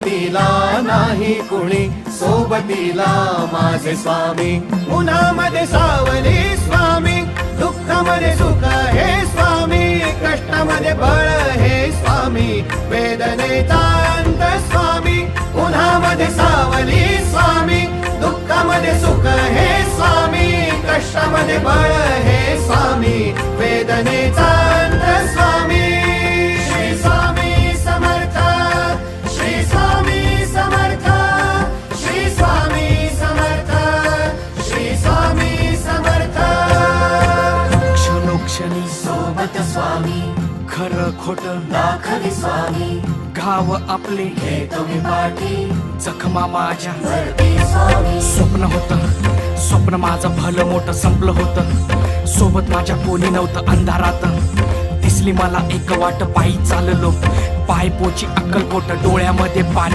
सोबतीला नाही कुणी, सोबतीला माझे स्वामी. उन्हामध्ये सावली स्वामी, दुःखामध्ये सुख हे स्वामी, कष्टामध्ये बळ हे स्वामी, वेदनेचा अंत स्वामी. उन्हामध्ये सावली स्वामी, दुःखामध्ये सुख हे स्वामी, कष्टामध्ये बळ हे स्वामी, वेदनेचा अंत स्वामी. श्री स्वामी समर्थ, श्री स्वामी समर्थ, श्री स्वामी समर्थ, श्री स्वामी समर्थ. क्षणोक्षणी सोबत स्वामी, खरं खोट दाखवी स्वामी, घाव आपले घेतो मी पाठी, जखमा माझ्या वरती स्वामी. स्वप्न होतं, स्वप्न माझं भलं मोठं संपलं होतं. सोबत माझ्या कोणी नव्हतं अंधारात. दिसली मला एक वाट, पायी चाललो पाय पोची अक्कलकोट, डोळ्यामध्ये पाणी.